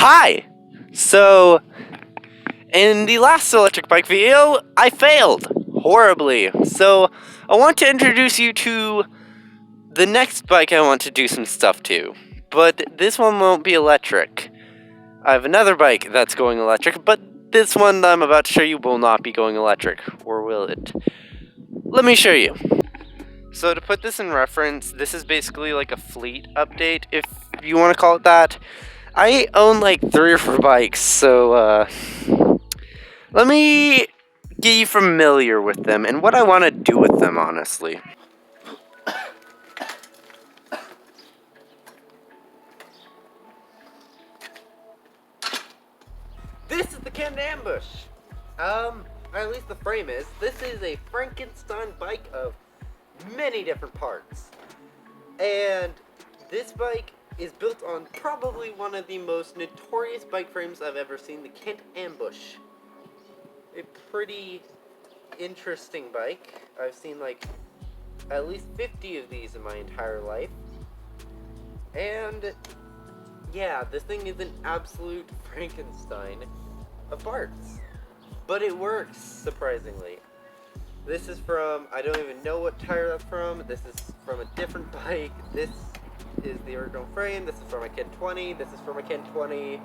Hi! So, in the last electric bike video, I failed horribly. So, I want to introduce you to the next bike I want to do some stuff to. But this one won't be electric. I have another bike that's going electric, but this one that I'm about to show you will not be going electric. Or will it? Let me show you. So to put this in reference, this is basically like a fleet update, if you want to call it that. I own like 3 or 4 bikes, so let me get you familiar with them and what I want to do with them, honestly. This is the Kent Ambush. Or at least the frame is. This is a Frankenstein bike of many different parts. And this bike is built on probably one of the most notorious bike frames I've ever seen, the Kent Ambush. A pretty interesting bike. I've seen like at least 50 of these in my entire life. And yeah, this thing is an absolute Frankenstein of parts. But it works, surprisingly. This is from, I don't even know what tire that's from. This is from a different bike. This is the original frame. This is from a Kent 20. This is from a Kent 20.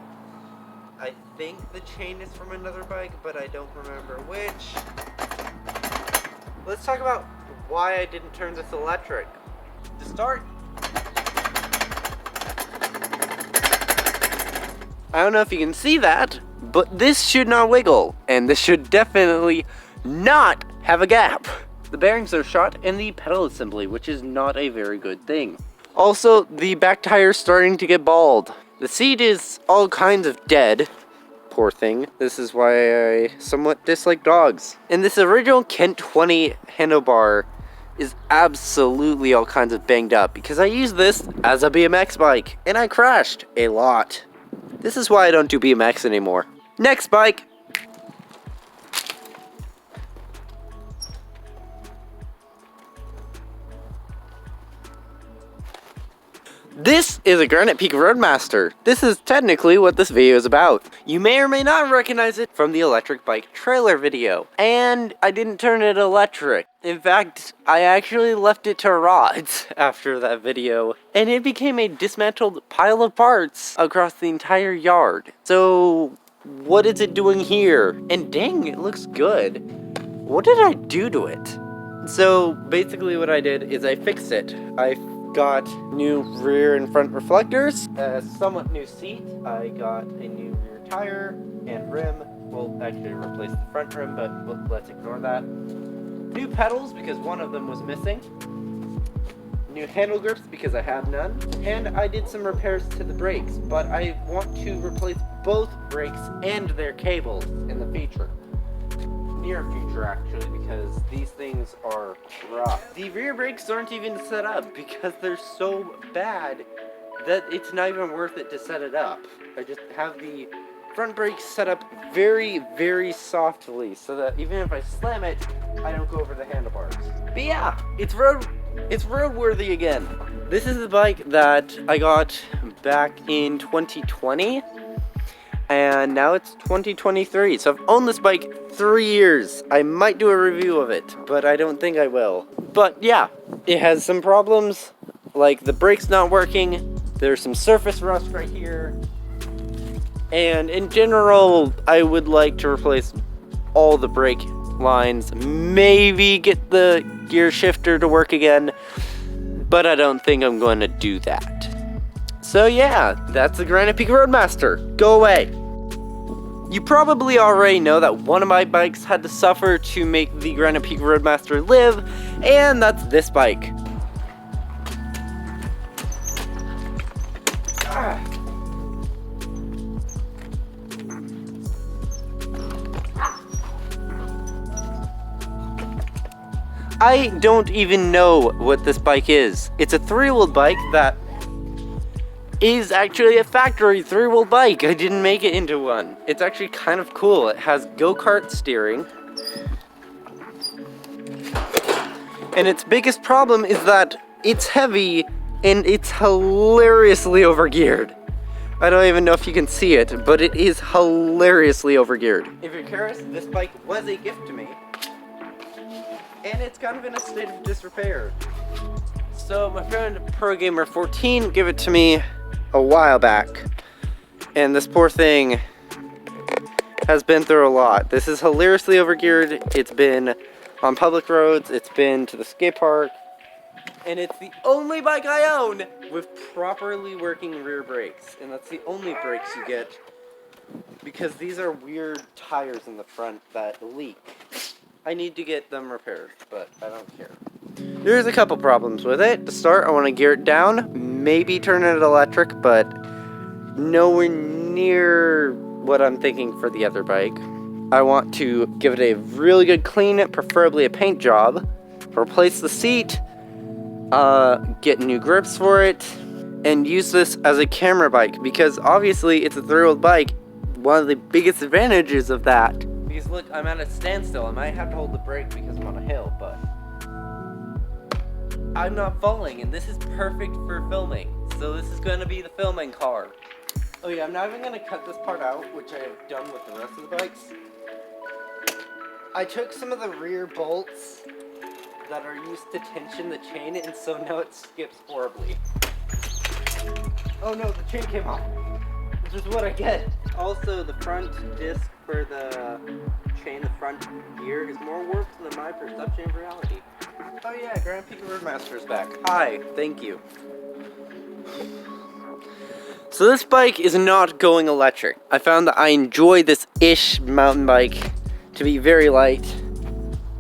I think the chain is from another bike, but I don't remember which. Let's talk about why I didn't turn this electric. To start, I don't know if you can see that, but this should not wiggle, and this should definitely not have a gap. The bearings are shot and the pedal assembly, which is not a very good thing. Also, the back tire is starting to get bald. The seat is all kinds of dead. Poor thing. This is why I somewhat dislike dogs. And this original Kent 20 handlebar is absolutely all kinds of banged up because I use this as a BMX bike and I crashed a lot. This is why I don't do BMX anymore. Next bike. This is a Granite Peak Roadmaster. This is technically what this video is about. You may or may not recognize it from the electric bike trailer video. And I didn't turn it electric. In fact, I actually left it to rot after that video. And it became a dismantled pile of parts across the entire yard. So, what is it doing here? And dang, it looks good. What did I do to it? So, basically what I did is I fixed it. I got new rear and front reflectors, a somewhat new seat. I got a new rear tire and rim. We'll actually replace the front rim, but let's ignore that. New pedals because one of them was missing. New handle grips because I have none. And I did some repairs to the brakes, but I want to replace both brakes and their cables in the future. Near future, actually, because these things are rough. The rear brakes aren't even set up because they're so bad that it's not even worth it to set it up. I just have the front brakes set up very, very softly so that even if I slam it, I don't go over the handlebars. But yeah, it's roadworthy again. This is the bike that I got back in 2020. And now it's 2023, so I've owned this bike 3 years. I might do a review of it, but I don't think I will. But yeah, it has some problems, like the brake's not working, there's some surface rust right here, and in general, I would like to replace all the brake lines, maybe get the gear shifter to work again, but I don't think I'm going to do that. So yeah, that's the Granite Peak Roadmaster. Go away. You probably already know that one of my bikes had to suffer to make the Granite Peak Roadmaster live, and that's this bike. I don't even know what this bike is. It's a 3-wheeled bike that is actually a factory 3-wheel bike. I didn't make it into one. It's actually kind of cool. It has go-kart steering. And its biggest problem is that it's heavy and it's hilariously overgeared. I don't even know if you can see it, but it is hilariously overgeared. If you're curious, this bike was a gift to me, and it's kind of in a state of disrepair. So my friend ProGamer14 gave it to me a while back, and this poor thing has been through a lot. This is hilariously overgeared. It's been on public roads, it's been to the skate park, and it's the only bike I own with properly working rear brakes. And that's the only brakes you get, because these are weird tires in the front that leak. I need to get them repaired, but I don't care. There's a couple problems with it. To start, I want to gear it down, maybe turn it electric, but nowhere near what I'm thinking for the other bike. I want to give it a really good clean, preferably a paint job, replace the seat, get new grips for it, and use this as a camera bike, because obviously it's a 3-wheeled bike. One of the biggest advantages of that, because look, I'm at a standstill. I might have to hold the brake because I'm on a hill, but I'm not falling, and this is perfect for filming. So this is going to be the filming car. Oh yeah, I'm not even going to cut this part out, which I have done with the rest of the bikes. I took some of the rear bolts that are used to tension the chain, and so now it skips horribly. Oh no, the chain came off, which is what I get. Also, the front disc for the chain, the front gear, is more warped than my perception of reality. Oh yeah, Grand Pika Roadmaster is back. Hi, thank you. So this bike is not going electric. I found that I enjoy this ish mountain bike to be very light.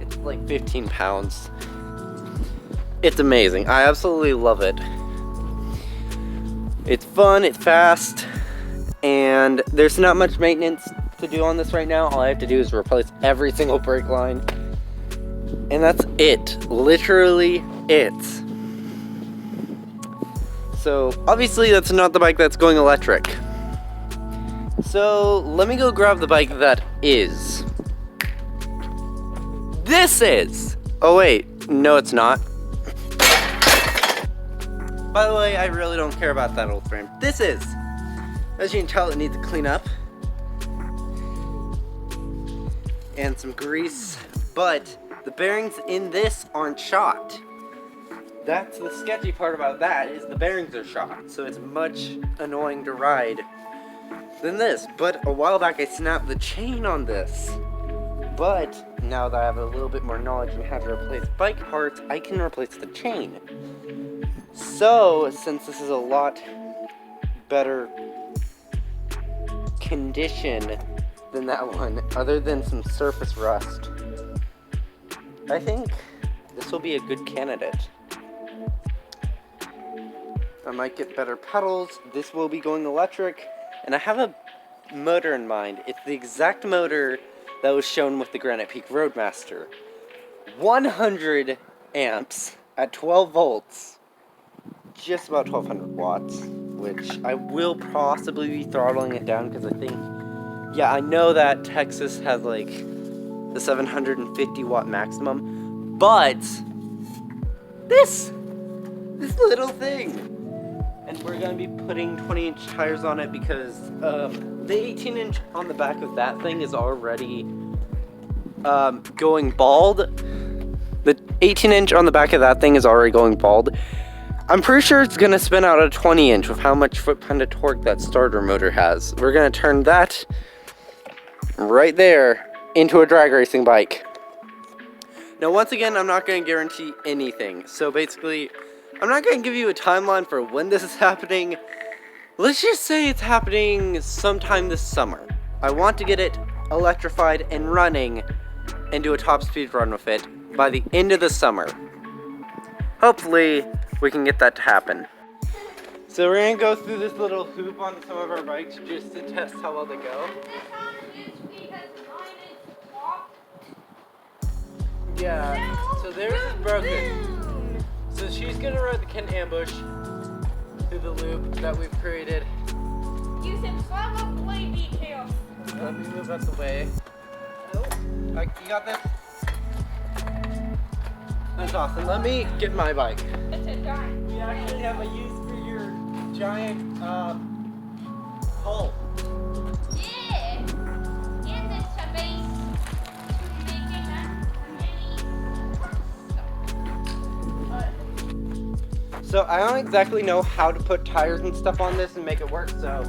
It's like 15 pounds. It's amazing. I absolutely love it. It's fun, it's fast, and there's not much maintenance to do on this right now. All I have to do is replace every single brake line, and that's it. Literally it. So obviously that's not the bike that's going electric. So let me go grab the bike that is. This is! Oh wait, no it's not. By the way, I really don't care about that old frame. This is! As you can tell, it needs to clean up. And some grease. But the bearings in this aren't shot. That's the sketchy part about that, is the bearings are shot. So it's much annoying to ride than this. But a while back I snapped the chain on this. But now that I have a little bit more knowledge on how to replace bike parts, I can replace the chain. So, since this is a lot better condition than that one, other than some surface rust, I think this will be a good candidate. I might get better pedals, this will be going electric, and I have a motor in mind. It's the exact motor that was shown with the Granite Peak Roadmaster. 100 amps at 12 volts, just about 1200 watts, which I will possibly be throttling it down because I think, yeah, I know that Texas has like the 750 watt maximum, but this little thing, and we're going to be putting 20-inch tires on it because the 18-inch on the back of that thing is already going bald. The 18-inch on the back of that thing is already going bald. I'm pretty sure it's going to spin out a 20-inch with how much foot-pound of torque that starter motor has. We're going to turn that right there into a drag racing bike. Now, once again, I'm not going to guarantee anything. So basically, I'm not going to give you a timeline for when this is happening. Let's just say it's happening sometime this summer. I want to get it electrified and running and do a top speed run with it by the end of the summer. Hopefully, we can get that to happen. So we're going to go through this little hoop on some of our bikes just to test how well they go. Yeah, so theirs is broken. So she's going to ride the Kent Ambush through the loop that we've created. Use some slow blade details. Let me move out the way. Oh, you got this? That's awesome. Let me get my bike. It's a giant. We actually have a use for your giant So I don't exactly know how to put tires and stuff on this and make it work, so